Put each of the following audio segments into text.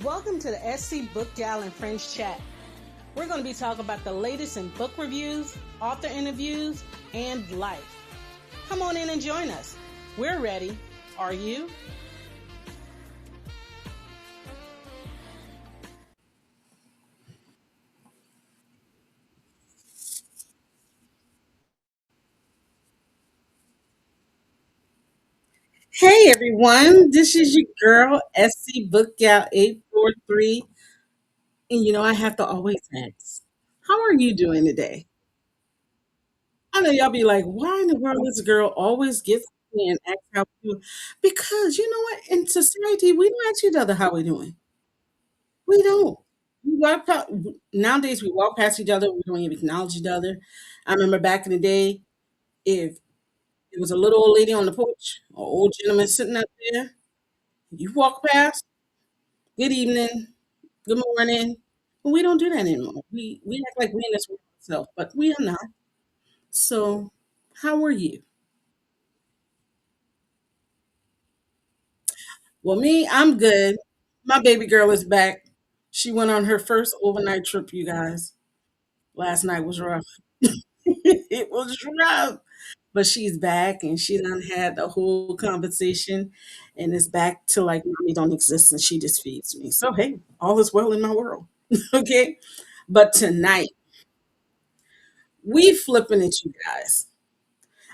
Welcome to the Scbookgal and Friends Chat. We're going to be talking about the latest in book reviews, author interviews, and life. Come on in and join us. We're ready. Are you? Hey everyone, this is your girl, Scbookgal 843. And I have to always ask, how are you doing today? I know y'all be like, why in the world this girl always gets me and asks how we do? Because you know what? In society, we don't ask each other how we doing. We don't. We walk nowadays we walk past each other, we don't even acknowledge each other. I remember back in the day, if there was a little old lady on the porch or old gentleman sitting up there, you walk past, good evening, good morning. But we don't do that anymore. We act like we in this world itself, but we are not. So how are you? Well, me, I'm good. My baby girl is back. She went on her first overnight trip, you guys. Last night was rough. It was rough. But she's back and she done had the whole conversation and is back to like mommy don't exist and she just feeds me. So hey, all is well in my world. Okay. But tonight, we flipping it, you guys.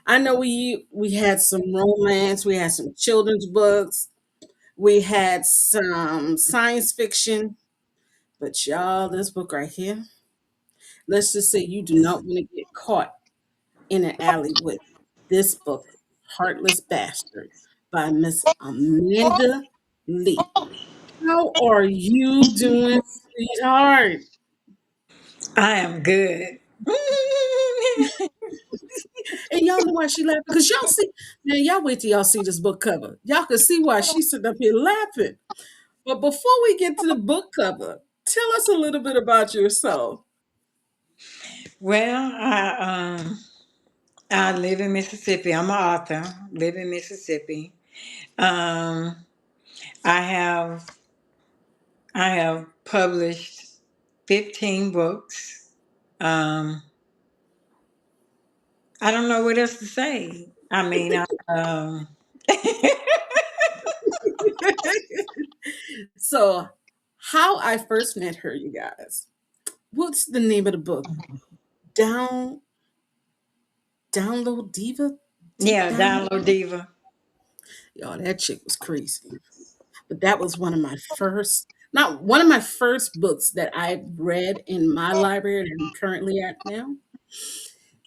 I know we had some romance, we had some children's books, we had some science fiction. But y'all, this book right here, let's just say you do not want to get caught in an alley with this book, Heartless Bastard, by Miss Amanda Lee. How are you doing, sweetheart? I am good. And y'all know why she laughing? Because y'all see, man, y'all wait till y'all see this book cover. Y'all can see why she's sitting up here laughing. But before we get to the book cover, tell us a little bit about yourself. Well, I live in Mississippi. I'm an author. Live in Mississippi. Um, I have I have published 15 books. Um, I don't know what else to say. So, how I first met her, you guys. What's the name of the book? Down Download Diva? Deep Yeah, Download Download Diva? Diva. Y'all, that chick was crazy. But that was one of my first, not one of my first books that I read in my library that I'm currently at now.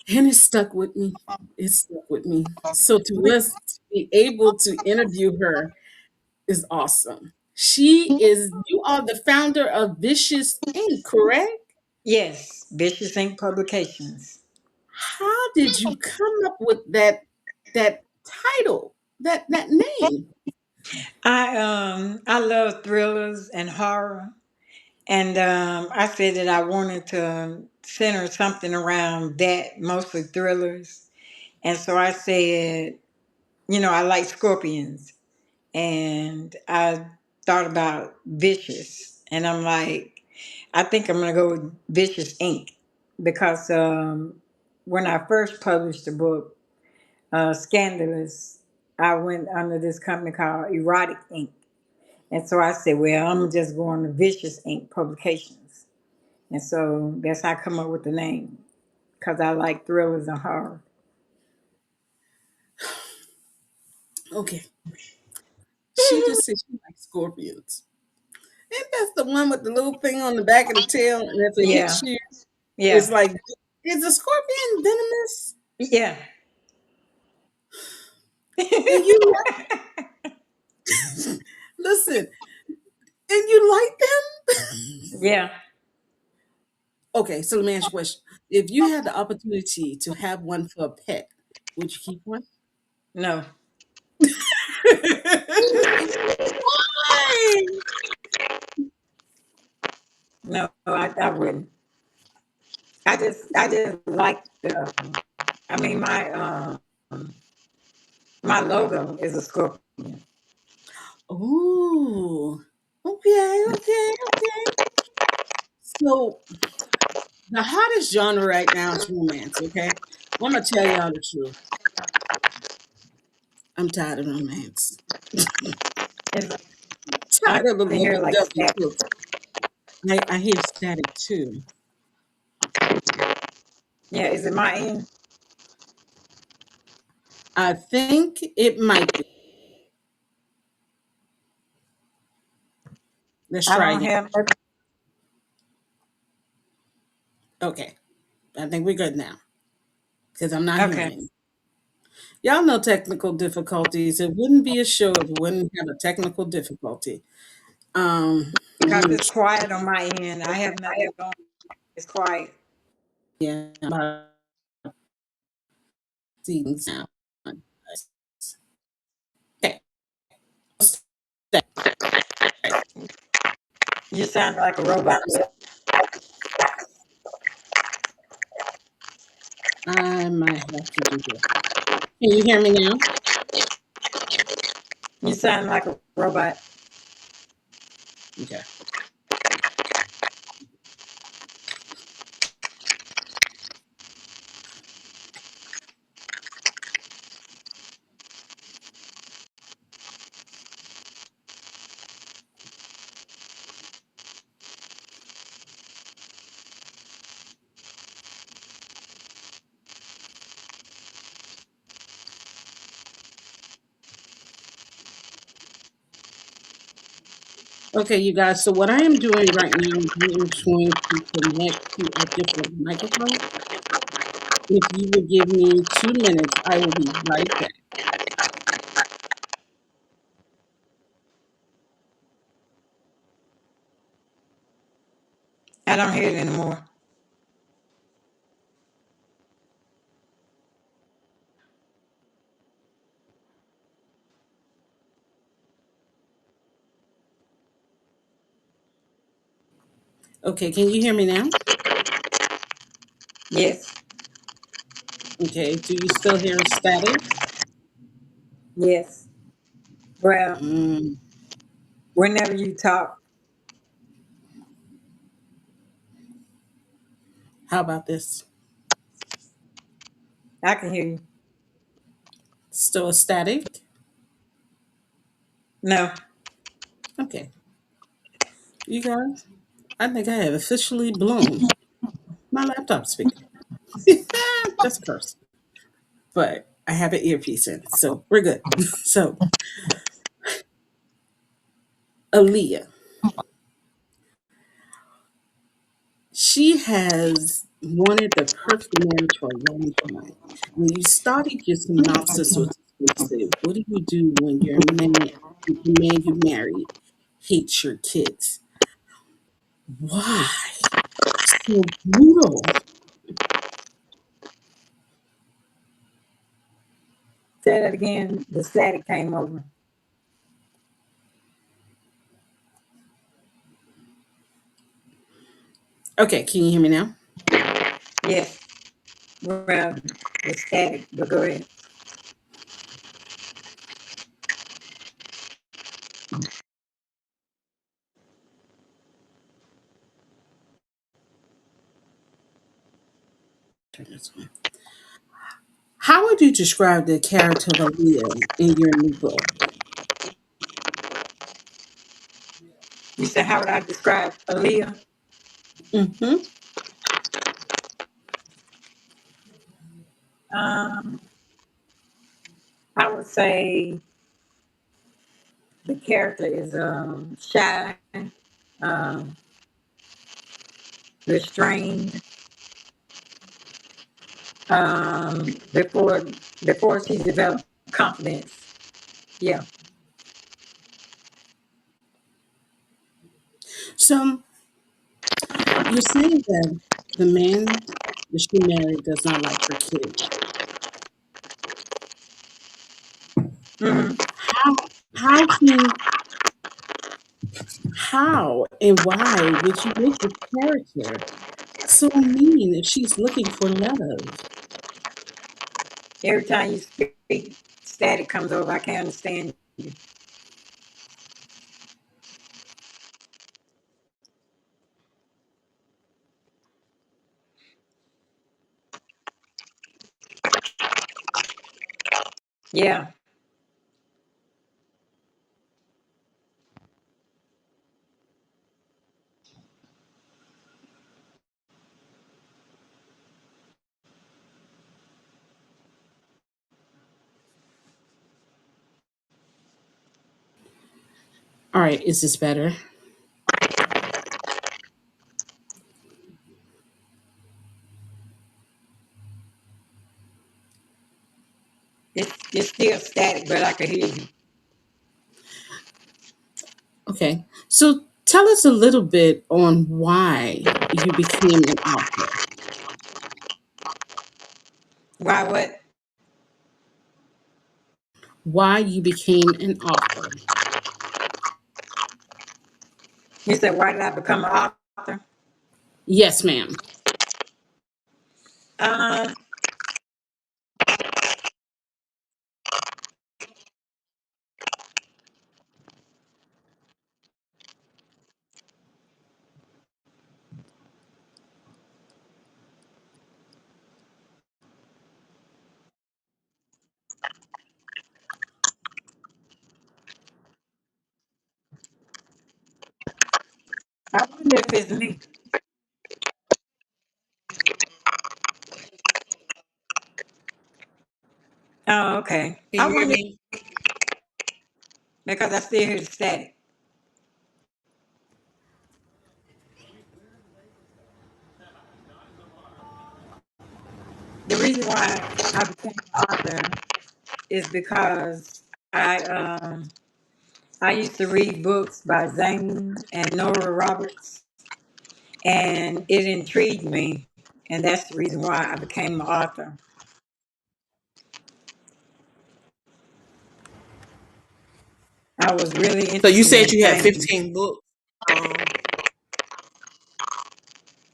And it stuck with me. It stuck with me. So to us to be able to interview her is awesome. You are the founder of Vicious Inc., correct? Yes, Vicious Ink Publications. How did you come up with that title, that name? I love thrillers and horror. And I said that I wanted to center something around that, mostly thrillers. And so I said, I like scorpions. And I thought about vicious. And I'm like, I think I'm going to go with Vicious Ink. Because when I first published the book, Scandalous, I went under this company called Erotic Ink. And so I said, well, I'm just going to Vicious Ink Publications. And so that's how I come up with the name because I like thrillers and horror. Okay. She just said she likes scorpions. And that's the one with the little thing on the back of the tail, and if it Yeah, hits you, yeah, it's like, is a scorpion venomous? yeah, And you listen, and you like them? yeah. Okay, so let me ask you a question. If you had the opportunity to have one for a pet, would you keep one? No, Why? no, I wouldn't. I just like the. I mean, my logo is a scorpion. Ooh. Okay, okay, okay. So the hottest genre right now is romance, okay? I'm gonna tell y'all the truth. I'm tired of romance. Is I Tired of the can hear lovey like dovey static. books. I hear static too. Yeah, is it my end? I think it might be. Let's I try don't again. have. Okay, I think we're good now because I'm not Okay, hearing. Y'all know technical difficulties. It wouldn't be a show if it wouldn't have a technical difficulty. because Let me it's quiet on my end. I have nothing going. It's quiet. try about seeing sound. Okay, You sound like a robot. I might have to do that. Can you hear me now? You sound like a robot. Okay. Okay, you guys. So what I am doing right now is I am trying to connect to a different microphone. If you would give me 2 minutes, I will be right back. I don't hear it anymore. Okay, can you hear me now? Yes, Okay, do you still hear static? yes. Well, Mm, whenever you talk, how about this? I can hear you. Still a static? No, Okay, you guys, I think I have officially blown my laptop speaker. That's a curse. But I have an earpiece in, so we're good. So, Aaliyah, she has wanted the perfect marriage for a long time. When you started your synopsis with say, what do you do when your man, the man you married, hates your kids? Why? So brutal. say that again. The static came over. Okay, can you hear me now? Yes, well, the static, but go ahead. Turn this on. How would you describe the character of Aaliyah in your new book? You said, how would I describe Aaliyah? Mm-hmm. Um, I would say the character is shy, um, restrained. Before she developed confidence. Yeah. So you're saying that the man that she married does not like her kids. Hmm. How can how and why would you make this character so mean if she's looking for love? Every time you speak, static comes over. I can't understand you. Yeah. All right, is this better? It's still static, but I can hear you. Okay. So tell us a little bit on why you became an author. Why what? Why you became an author. You said why did I become an author? Yes, ma'am. Um, I wonder if it's me. Oh, okay. Can I you hear wonder me? because I still hear the static. The reason why I became an author is because I um I used to read books by Zane and Nora Roberts, and it intrigued me, and that's the reason why I became an author. I was really So you interested said in you had Zane 15 books. Um,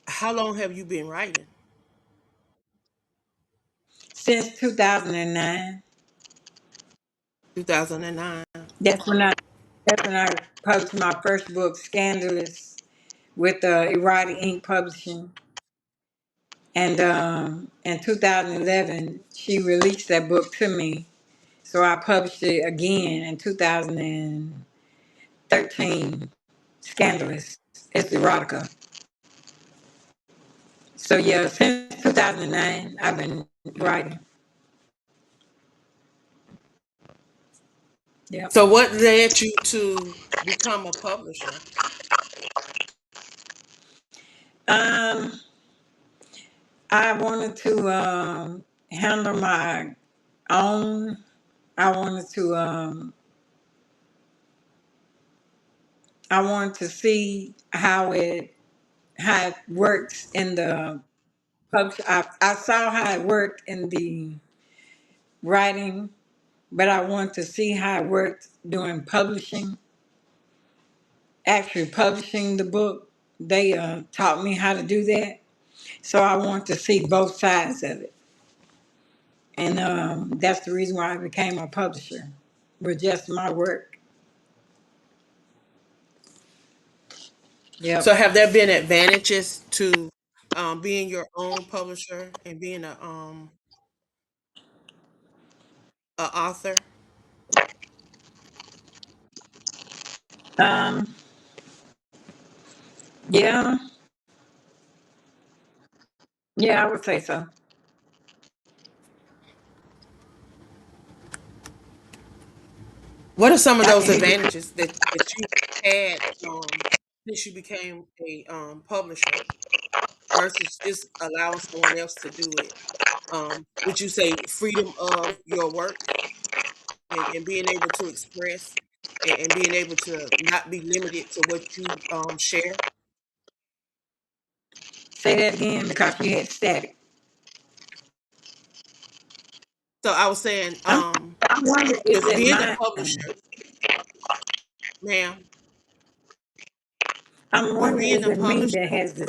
how long have you been writing? since 2009. 2009. That's when I that's when I published my first book, Scandalous, with Erotic Ink Publishing. And in 2011, she released that book to me. So I published it again in 2013, Scandalous. It's erotica. So yeah, since 2009, I've been writing. Yep. So what led you to become a publisher? Um, I wanted to handle my own. I wanted to I wanted to see how it works in the publish. I saw how it worked in the writing, but I wanted to see how it worked doing publishing, actually publishing the book. They taught me how to do that, so I want to see both sides of it, and that's the reason why I became a publisher with just my work. So Yep. have there been advantages to being your own publisher and being a author? Um. Yeah. Yeah, I would say so. What are some of I those can hear you. advantages that you had since you became a publisher versus just allowing someone else to do it? Would you say freedom of your work and being able to express and being able to not be limited to what you share? Say that again because you had static. So I was saying, I'm, I'm wondering, is with it being a mine? publisher, ma'am, I'm with wondering, being is a it me publisher, that has this?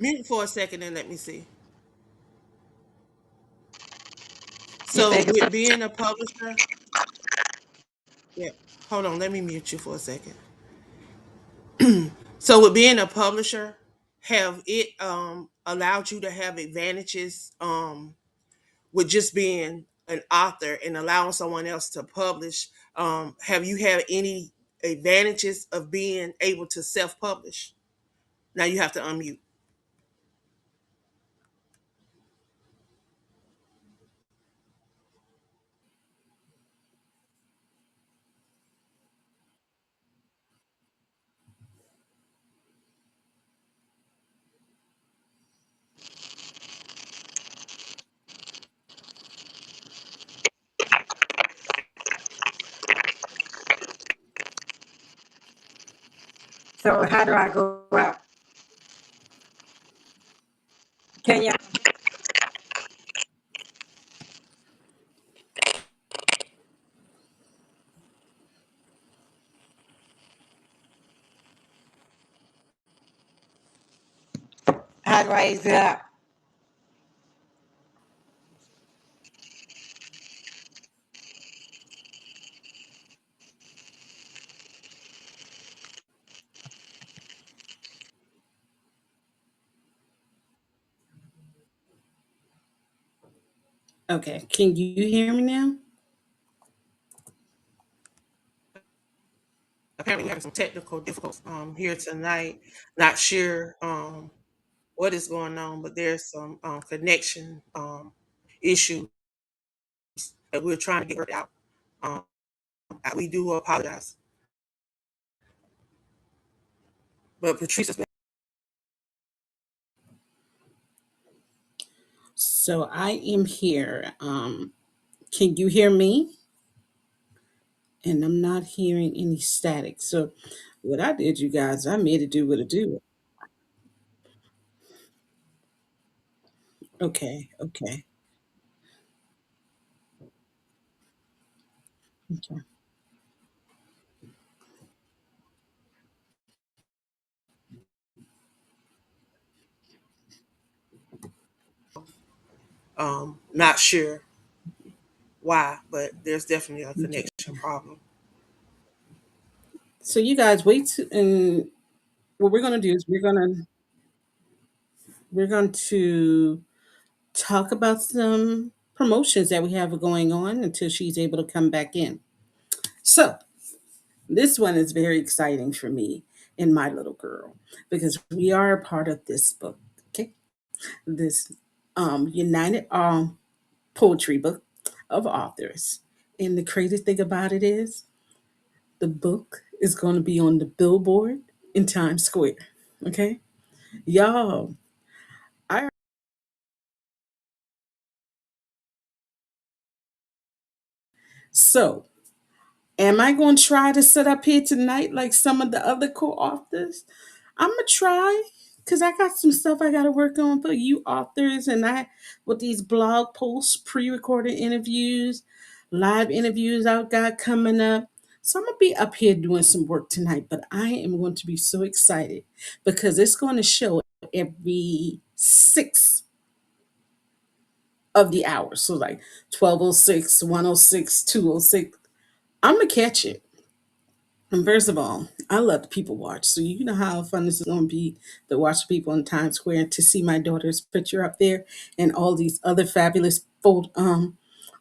mute for a second and let me see. You So say, with being a publisher, yeah, hold on, let me mute you for a second. So with being a publisher, have it allowed you to have advantages with just being an author and allowing someone else to publish, have you had any advantages of being able to self-publish? Now you have to unmute. So how do I go out? Can you? How do I exit out? Okay, can you hear me now? Apparently, we're having some technical difficulties here tonight. Not sure what is going on, but there's some connection issues that we're trying to get worked out. Um, we do apologize, but Patrice has been. So I am here. Can you hear me? And I'm not hearing any static. So what I did, you guys, I made it do what it do. Okay, okay, okay. Not sure why, but there's definitely a Okay. connection problem. So you guys wait to, and what we're gonna do is we're going to talk about some promotions that we have going on until she's able to come back in. So this one is very exciting for me and my little girl because we are a part of this book. Okay, this United Poetry Book of Authors, and the crazy thing about it is the book is going to be on the billboard in Times Square. Okay, y'all. I so am I going to try to sit up here tonight like some of the other co-authors? I'm gonna try because I got some stuff I got to work on for you authors, and I with these blog posts, pre-recorded interviews, live interviews I've got coming up. So I'm gonna be up here doing some work tonight, but I am going to be so excited because it's going to show every six of the hours. So like 12:06, 1:06, 2:06. I'm gonna catch it. And first of all, I love to people watch. So you know how fun this is going to be to watch people in Times Square and to see my daughter's picture up there and all these other fabulous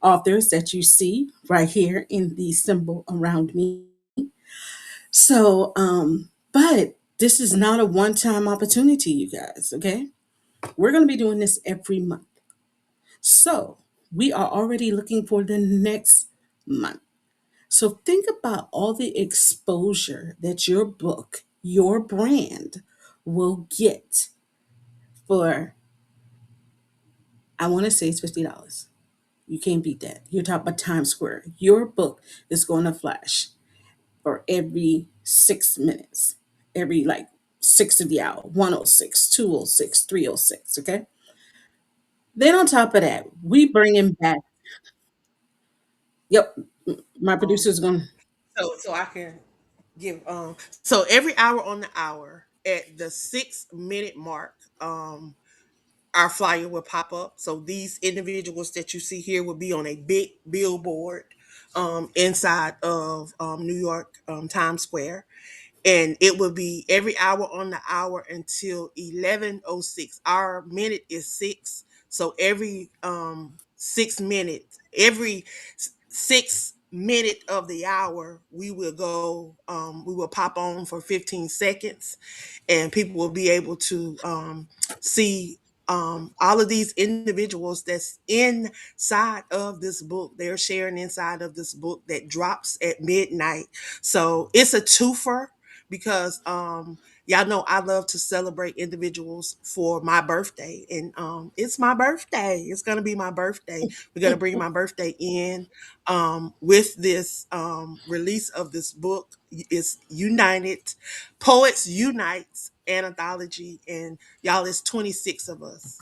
authors that you see right here in the symbol around me. So, but this is not a one-time opportunity, you guys. Okay, we're going to be doing this every month. So we are already looking for the next month. So think about all the exposure that your book, your brand will get for, I want to say it's $50. You can't beat that. You're talking about Times Square. Your book is going to flash for every 6 minutes, every like six of the hour, 1:06, 2:06, 3:06. Okay. Then on top of that, we bring him back. Yep. My Um, producer's going to, so I can give so every hour on the hour at the 6 minute mark, our flyer will pop up. So these individuals that you see here will be on a big billboard inside of New York Times Square, and it will be every hour on the hour until 11:06. Our minute is 6, so every 6 minutes. Every 6 minute of the hour, we will go. We will pop on for 15 seconds, and people will be able to see all of these individuals that's inside of this book. They're sharing inside of this book that drops at midnight. So it's a twofer because y'all know I love to celebrate individuals for my birthday, and it's my birthday. It's gonna be my birthday. We're gonna bring my birthday in with this release of this book. It's United Poets Unites anthology, and y'all, it's 26 of us.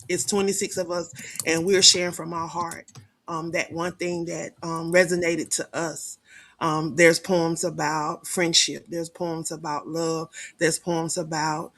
It's 26 of us, and we're sharing from our heart that one thing that resonated to us. There's poems about friendship. There's poems about love. There's poems about,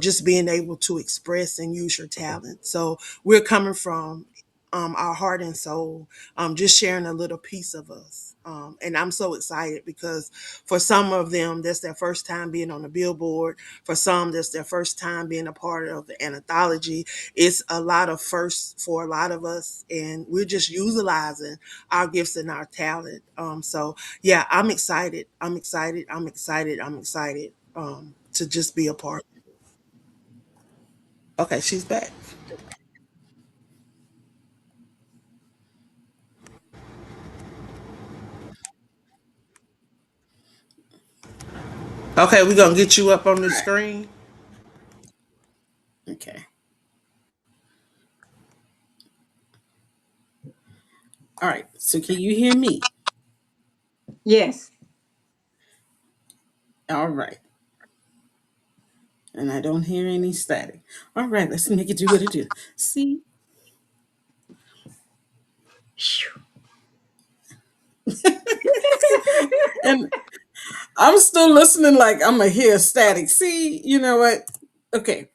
just being able to express and use your talent. So we're coming from our heart and soul, just sharing a little piece of us. And I'm so excited because for some of them, that's their first time being on the billboard. For some, that's their first time being a part of the anthology. It's a lot of firsts for a lot of us, and we're just utilizing our gifts and our talent. So yeah, I'm excited. I'm excited. I'm excited. I'm excited to just be a part. Okay, she's back. Okay, we're gonna get you up on the All screen. right. Okay. All right. So can you hear me? Yes. All right. And I don't hear any static. All right. Let's make it do what it do. See? And I'm still listening like I'm going to hear static. See? You know what? Okay.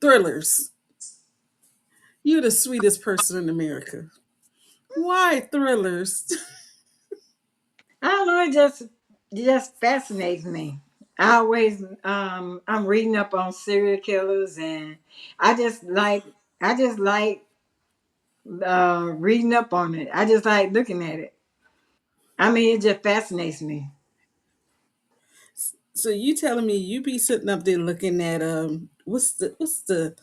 Thrillers. You're the sweetest person in America. Why thrillers? I don't know. It just fascinates me. I always I'm reading up on serial killers, and I just like I just like reading up on it. I just like looking at it. I mean, it just fascinates me. So you telling me you be sitting up there looking at what's the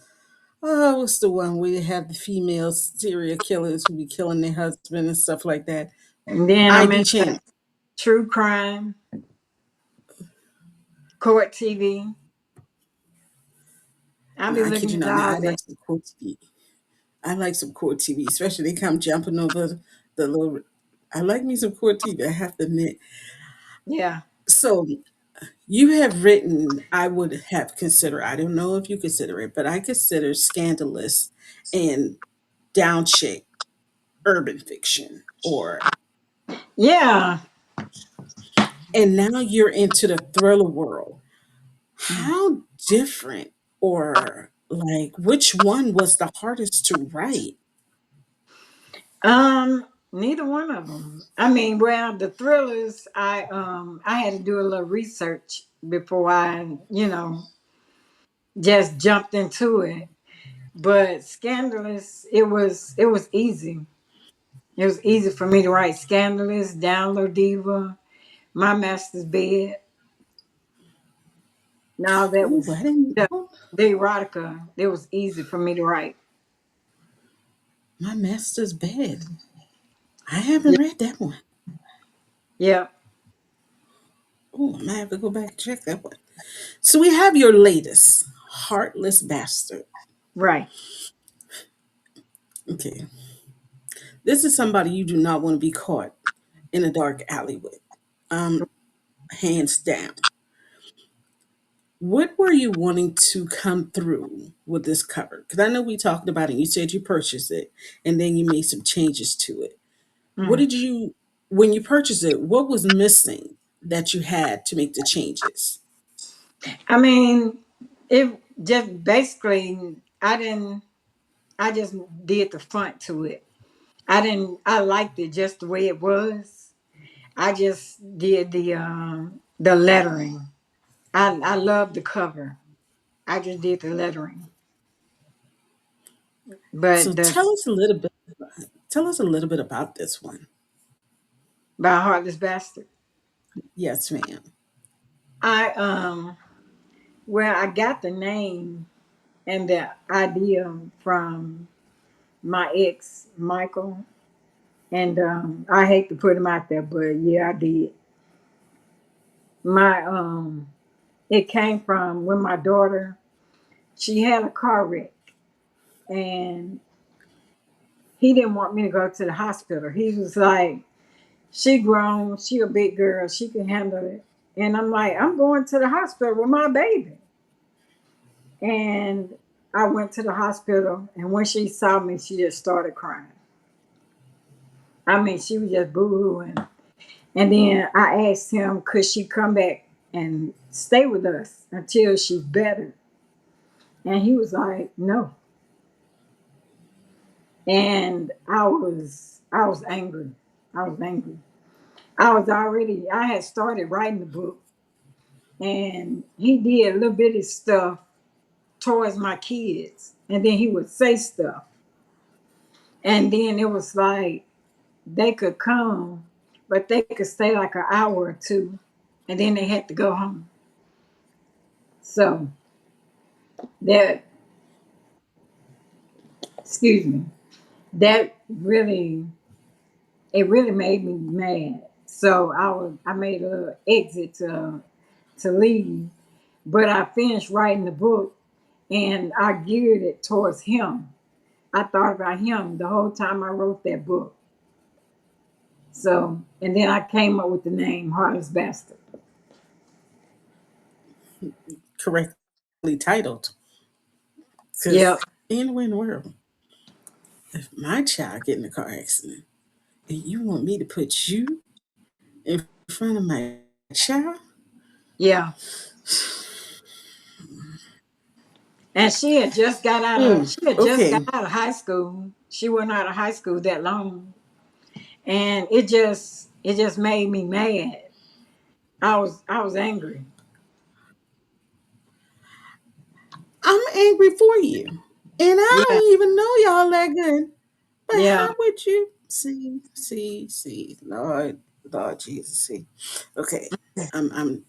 one where you have the female serial killers who be killing their husband and stuff like that? And then I'm ID into channel. true crime, court TV. I'll No, be I kid looking you at not. Now all I that. like some court TV. I like some court TV, especially they come jumping over the little. I like me some court TV. I have to admit. Yeah. So you have written. I would have considered. I don't know if you consider it, but I consider scandalous and downshake urban fiction. Yeah. And now you're into the thriller world. How different, or like which one was the hardest to write? Neither one of them. I mean, well, the thrillers, I had to do a little research before I, just jumped into it. But Scandalous, it was easy. It was easy for me to write Scandalous, Download Diva, My Master's Bed. Now that Ooh, was I didn't the, know. the erotica. It was easy for me to write. My master's bed. I haven't Yeah. read that one. Yeah. Oh, I might have to go back and check that one. So we have your latest, Heartless Bastard. Right. Okay. This is somebody you do not want to be caught in a dark alley with. Um, Hands down. What were you wanting to come through with this cover? Because I know we talked about it. You said you purchased it and then you made some changes to it. What Mm. did you, when you purchased it, what was missing that you had to make the changes? I mean, it just basically, I just did the front to it. I liked it just the way it was. I just did the lettering. I love the cover. I just did the lettering. But So that's tell us a little bit about this one. by Heartless Bastard. Yes, ma'am. I well, I got the name and the idea from my ex Michael, and I hate to put him out there, but yeah, I did. My it came from when my daughter, she had a car wreck, and he didn't want me to go to the hospital. He was like, she grown, she a big girl, she can handle it. And I'm like, I'm going to the hospital with my baby. And I went to the hospital, and when she saw me, she just started crying. I mean, she was just boo-hooing. And then I asked him, could she come back and stay with us until she's better? And he was like, no. And I was angry. I was angry. I had started writing the book, and he did a little bit of stuff towards my kids. And then he would say stuff. And then it was like they could come, but they could stay like an hour or two, and then they had to go home. So that, excuse me, that really, it really made me mad. So I made a exit to leave, but I finished writing the book, and I geared it towards him. I thought about him the whole time I wrote that book. So, and then I came up with the name Heartless Bastard. Correctly titled. Because Yep. anywhere in the world, if my child get in a car accident and you want me to put you in front of my child, Yeah. And she had just got okay. out of high school. She wasn't out of high school that long. And it just made me mad. I was angry. I'm angry for you. And I Yeah. don't even know y'all that good. But Yeah. how would you see, Lord Jesus, see. Okay. I'm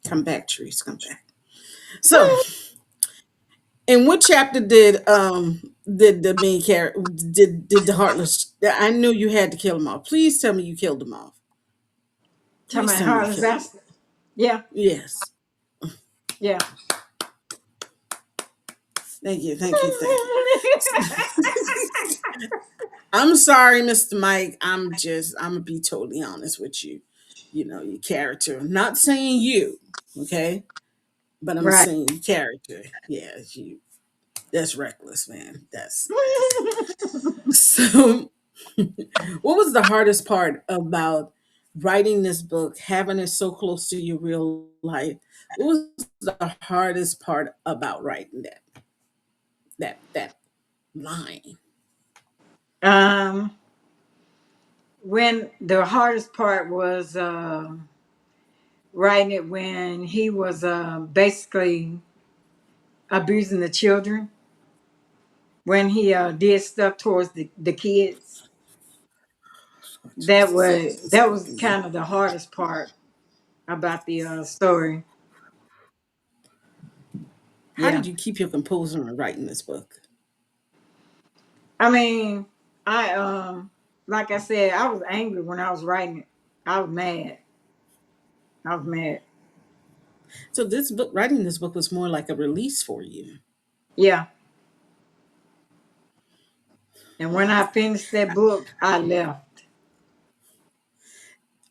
come back, Therese, come back. So in what chapter did the main character did the heartless I knew you had to kill them off. Please tell me you killed them off. Talking Please about tell me you Heartless killed them off. Bastard. Yeah. Yes. Yeah. Thank you, thank you, thank you. I'm sorry, Mr. Mike. I'm gonna be totally honest with you. You know, your character. I'm not saying you, okay? But I'm Right. saying your character. Yeah, you that's reckless, man. That's so what was the hardest part about writing this book, having it so close to your real life? What was the hardest part about writing that line? When the hardest part was writing it when he was basically abusing the children, when he did stuff towards the kids. Oh, Jesus, help us That help was me. kind of the hardest part about the story. How Yeah. did you keep your composure in writing this book? I mean, I like I said, I was angry when I was writing it. I was mad. I was mad. So this book, writing this book was more like a release for you. Yeah. And when I finished that book, I left.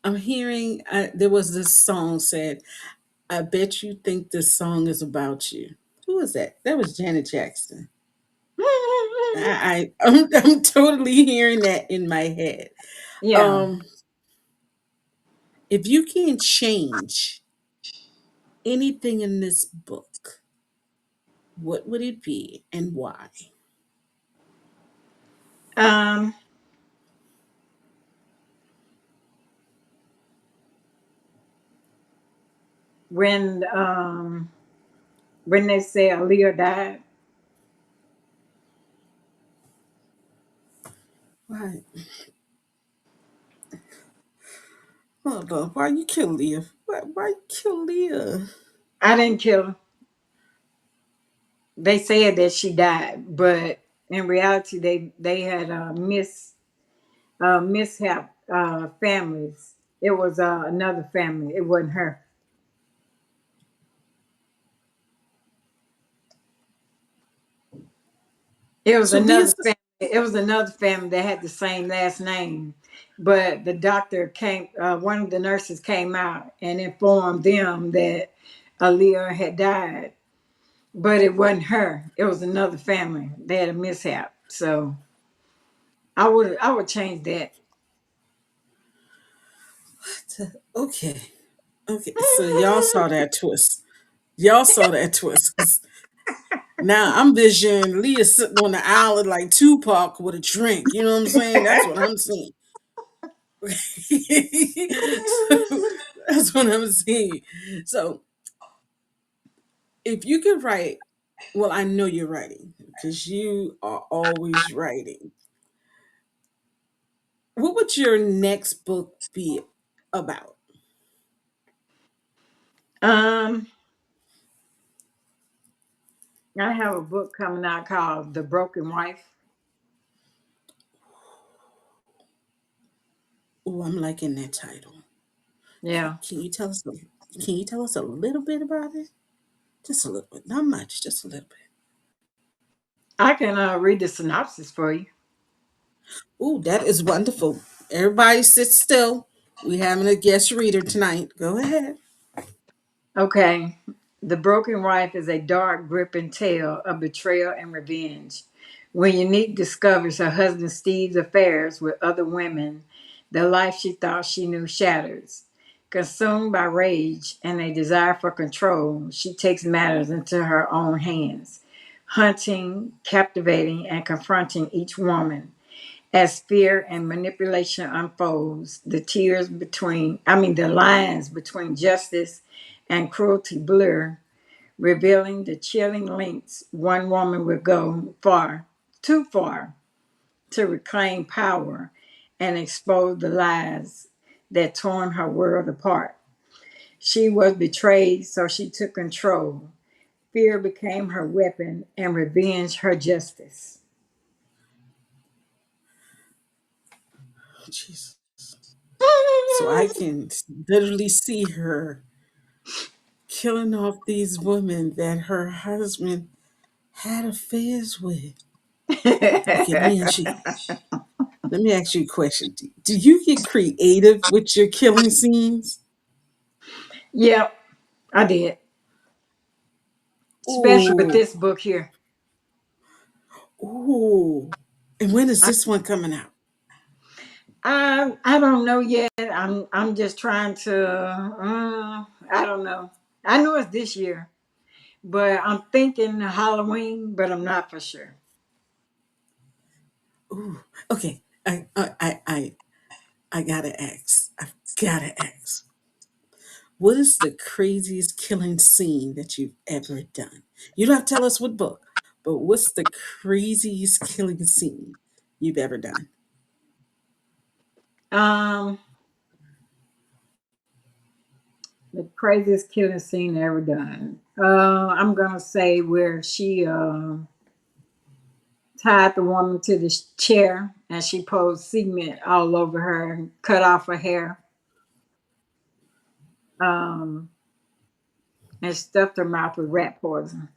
I'm hearing there was this song said, "I bet you think this song is about you." Who was that? That was Janet Jackson. I'm totally hearing that in my head. Yeah. Um, if you can change anything in this book, what would it be and why? Um, when when they say Aaliyah died, Why? Hold on. Why you kill Leah? Why you kill Leah? I didn't kill her. They said that she died, but in reality, they had mishap families. It was another family. It wasn't her. It was So Leah's another the family. It was another family that had the same last name, but the doctor came. One of the nurses came out and informed them that Aaliyah had died, but it wasn't her. It was another family. They had a mishap. So I would change that. okay. Okay. So y'all saw that twist. Y'all saw that twist. 'Cause now I'm visioning Leah sitting on the island like Tupac with a drink. You know what I'm saying? That's what I'm seeing. So that's what I'm seeing. So if you could write, well, I know you're writing because you are always writing. What would your next book be about? um, I have a book coming out called The Broken Wife. Oh, I'm liking that title. Yeah, Can you tell us? Can you tell us a little bit about it? Just a little bit, not much, just a little bit. I can read the synopsis for you. Oh, that is wonderful. Everybody sit still. We having a guest reader tonight. Go ahead. Okay. The Broken Wife is a dark, gripping tale of betrayal and revenge. When Unique discovers her husband Steve's affairs with other women, the life she thought she knew shatters. Consumed by rage and a desire for control, she takes matters into her own hands, hunting, captivating, and confronting each woman. As fear and manipulation unfolds, the lines between justice and cruelty blur, revealing the chilling lengths one woman would go too far, to reclaim power and expose the lies that torn her world apart. She was betrayed, so she took control. Fear became her weapon, and revenge her justice. Jesus. So I can literally see her killing off these women that her husband had affairs with. Okay, let me ask you a question. Do you get creative with your killing scenes? Yep, I did. Especially with Ooh, this book here. ooh. And when is I, this one coming out? I don't know yet. I'm just trying to. I don't know. I know it's this year, but I'm thinking Halloween, but I'm not for sure. Ooh, okay. I gotta ask. I've gotta ask. What is the craziest killing scene that you've ever done? You don't have to tell us what book, but what's the craziest killing scene you've ever done? Um, the craziest killing scene ever done. I'm gonna say where she tied the woman to this chair and she poured cement all over her and cut off her hair. Um, and stuffed her mouth with rat poison.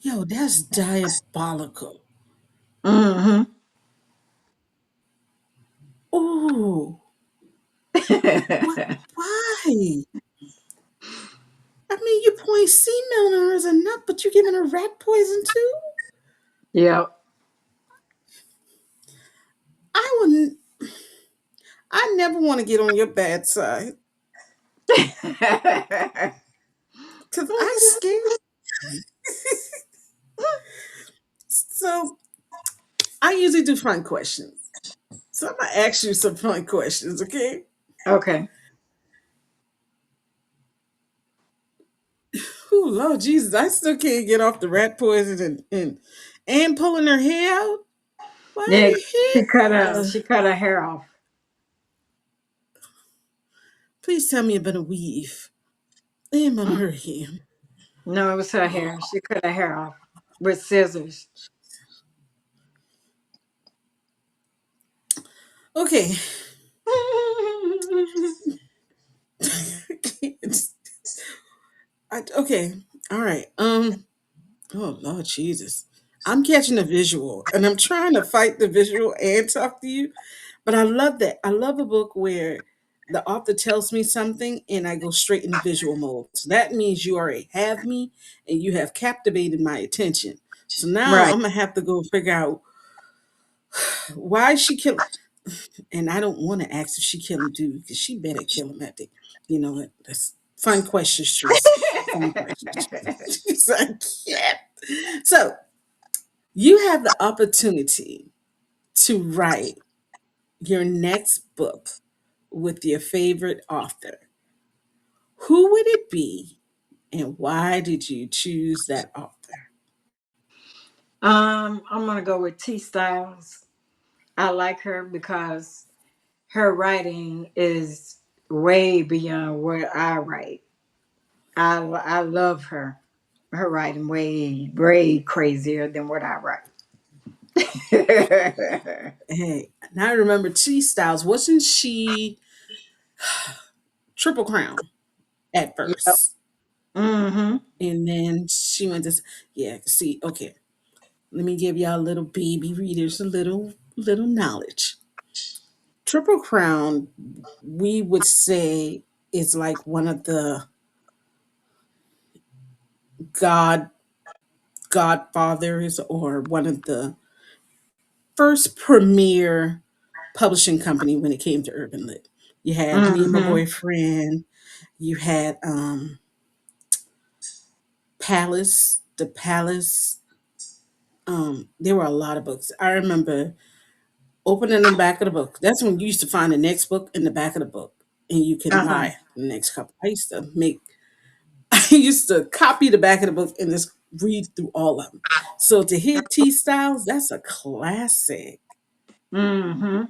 Yo, that's diabolical. Hmm. Ooh, what? Why? I mean, you pouring semen on her is enough, but you giving her rat poison too? Yep. I wouldn't. I never want to get on your bad side because I scared. So I usually do fun questions. So I'm gonna ask you some fun questions, okay? Okay. Lord Jesus, I still can't get off the rat poison and pulling her hair out. Yeah, Why hair? she cut her hair off. Please tell me about a weave. I'm on her hair. No, it was her hair. She cut her hair off with scissors. Okay. Okay. All right. Oh Lord Jesus. I'm catching a visual and I'm trying to fight the visual and talk to you. But I love that. I love a book where the author tells me something and I go straight into visual mode. So that means you already have me and you have captivated my attention. So now Right. I'm gonna have to go figure out why she killed. And I don't want to ask if she killed him, dude, because she better kill him at the. You know what? That's fun questions, Teresa. Fun questions. So I can't. So you have the opportunity to write your next book with your favorite author. Who would it be, and why did you choose that author? I'm gonna go with T Styles. I like her because her writing is way beyond what I write. I love her. Her writing way crazier than what I write. Hey, and I remember T Styles. Wasn't she Triple Crown at Yep. first? Mm-hmm. And then she went to, yeah, see, okay. Let me give y'all little baby readers a little knowledge. Triple Crown, we would say, is like one of the god godfathers or one of the first premier publishing company when it came to urban lit. You had Me and My Mm-hmm. Boyfriend. You had Palace, The Palace. There were a lot of books. I remember opening the back of the book. That's when you used to find the next book in the back of the book, and you can Uh-huh. buy the next couple. I used to make. I used to copy the back of the book and just read through all of them. So to hear T Styles, that's a classic. Mm-hmm.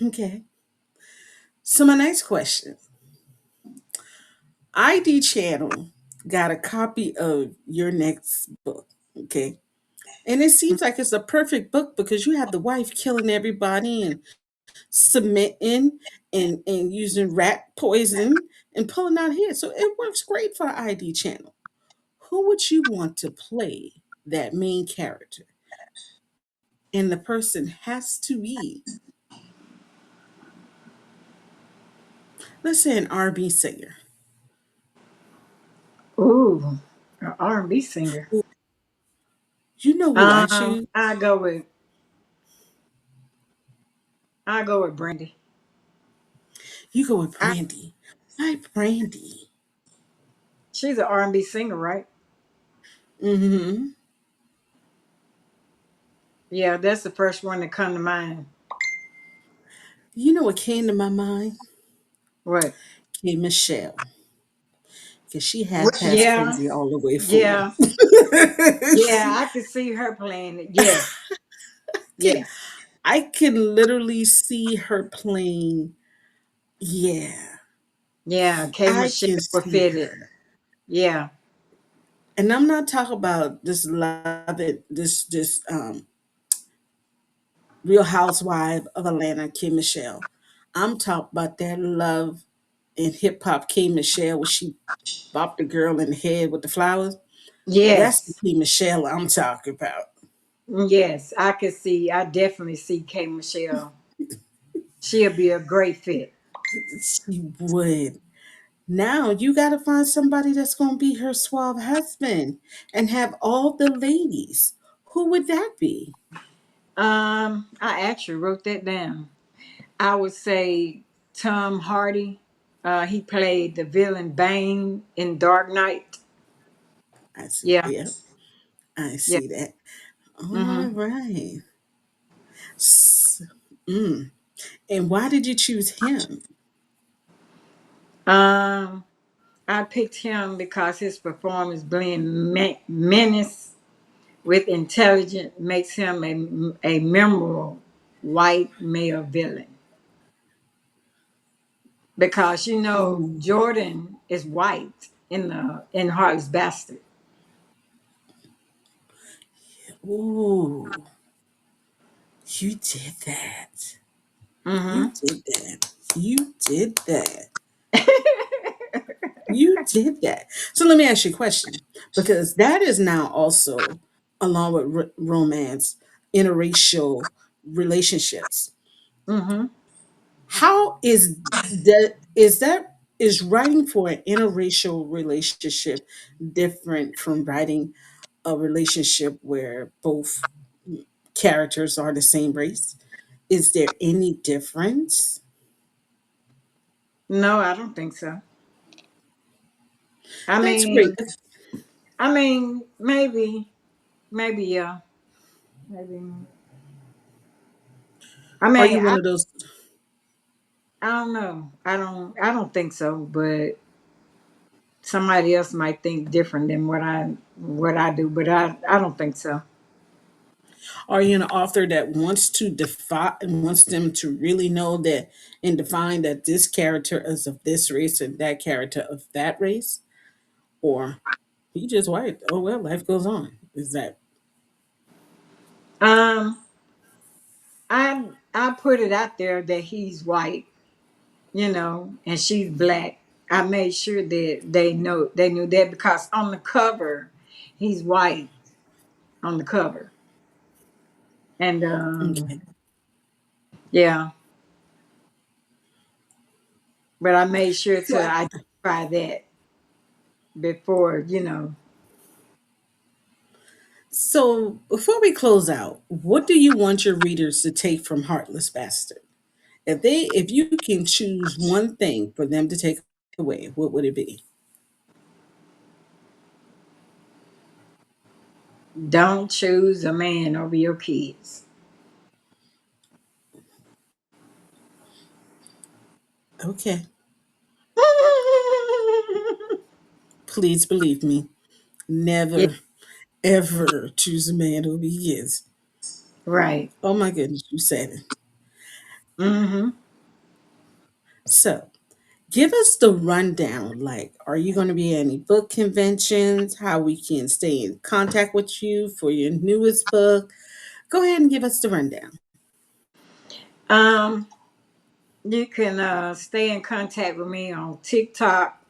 Okay. So my next question: ID Channel got a copy of your next book. Okay. And it seems like it's a perfect book because you have the wife killing everybody and submitting and using rat poison and pulling out hair. So it works great for ID channel. Who would you want to play that main character? And the person has to be, let's say, an R&B singer. Ooh, an R&B singer. Who- You know who I choose? I go with I go with Brandy. You go with I, Brandy. Why Brandy? she's an R&B singer, right? Mm-hmm. Yeah, that's the first one that come to mind. You know what came to my mind? What? K Michelle. Because she had past Yeah, crazy all the way through. yeah, yeah. I could see her playing it. Yes, can yes, I can literally see her playing. Yeah, yeah. K I Michelle can will see fit it. her. Yeah. And I'm not talking about this love it, this Real Housewife of Atlanta, Kim Michelle. I'm talking about that love in hip hop K Michelle where she bopped the girl in the head with the flowers. That's the Yes, K Michelle I'm talking about. yes. I could see. I definitely see K Michelle. She'll be a great fit. She would. Now you got to find somebody that's going to be her suave husband and have all the ladies. Who would that be? I actually wrote that down. I would say Tom Hardy. He played the villain Bane in Dark Knight. I see. Yeah, Yeah, I yeah. see that. All hmm right. S- mm. And why did you choose him? Um, I picked him because his performance blend menace with intelligence makes him a memorable white male villain. Because Ooh, Jordan is white in Heartless Bastard. ooh, you did that. You Mm-hmm. did that. You did that. You did that. So let me ask you a question, because that is now also, along with romance, interracial relationships. Mm-hmm. How is writing for an interracial relationship different from writing a relationship where both characters are the same race? Is there any difference? No, I don't think so. I That's great. mean, maybe yeah, maybe. I Are mean, you one of those? I don't know. I don't think so, but somebody else might think different than what I do, but I don't think so. Are you an author that wants to define and wants them to really know that and define that this character is of this race and that character of that race? Or he just white? Oh well, life goes on. Is that Um, I put it out there that he's white, and she's black. I made sure that they knew that because on the cover, he's white on the cover, and okay? yeah, but I made sure So, to identify that before. so before we close out, what do you want your readers to take from Heartless Bastard? If you can choose one thing for them to take away, what would it be? Don't choose a man over your kids. Okay, please believe me. Yeah, Never ever choose a man who he is. right. Oh my goodness, you said it. Mm-hmm. So, give us the rundown. Like, are you going to be at any book conventions? How we can stay in contact with you for your newest book? Go ahead and give us the rundown. Um, you can stay in contact with me on TikTok,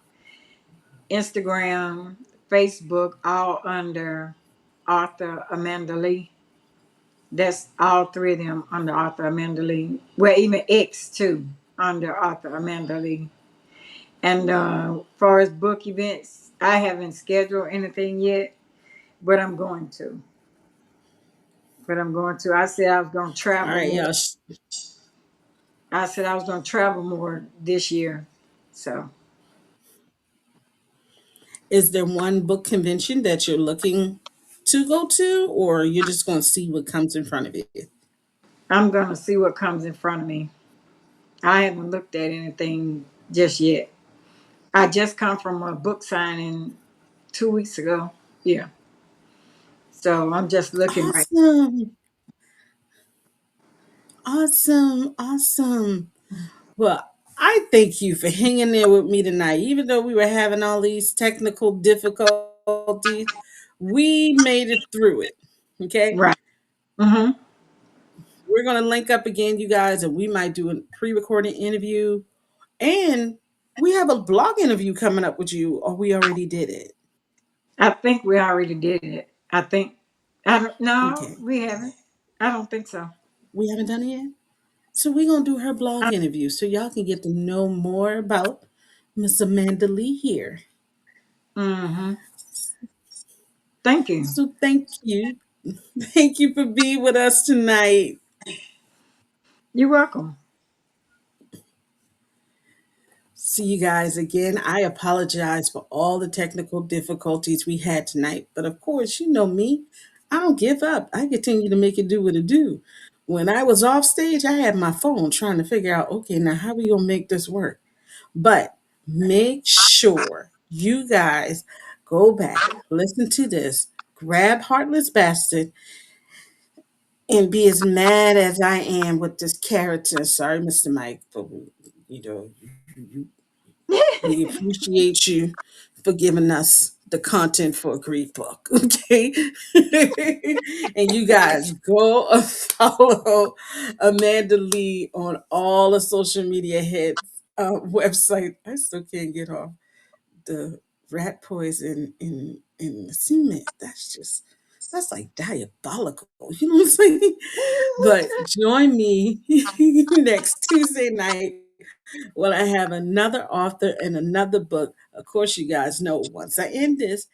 Instagram, Facebook, all under Arthur Amanda Lee. That's all three of them under Arthur Amanda Lee. Well, even X too under Arthur Amanda Lee. And far as book events, I haven't scheduled anything yet, but I'm going to. I said I was going to All travel right, more. y'all. I said I was going to travel more this year. So Is there one book convention that you're looking to go to, or you're just going to see what comes in front of you? I'm going to see what comes in front of me. I haven't looked at anything just yet. I just come from a book signing 2 weeks ago. Yeah. So I'm just looking right. Awesome. Awesome. Awesome. Well, I thank you for hanging there with me tonight. Even though we were having all these technical difficulties, we made it through it. Okay. Right. Mm-hmm. We're going to link up again, you guys, and we might do a pre recorded interview. And we have a blog interview coming up with you, or we already did it. I think we already did it. I think. I don't. No, Okay. we haven't. I don't think so. We haven't done it yet. So we're going to do her blog interview so y'all can get to know more about Miss Amanda Lee here. Mm-hmm. Thank you. So thank you. Thank you for being with us tonight. You're welcome. See you guys again. I apologize for all the technical difficulties we had tonight. But of course, you know me. I don't give up. I continue to make it do what it do. When I was off stage, I had my phone trying to figure out, okay, now how we gonna make this work? But make sure You guys go back, listen to this, grab Heartless Bastard, and be as mad as I am with this character. Sorry, Mr. Mike, but you know, you, we appreciate you for giving us the content for a great book. Okay. And you guys go follow Amanda Lee on all the social media heads website. I still can't get off the rat poison in the cement. That's like diabolical. You know what I'm saying? But join me next Tuesday night when I have another author and another book. Of course, you guys know once I end this,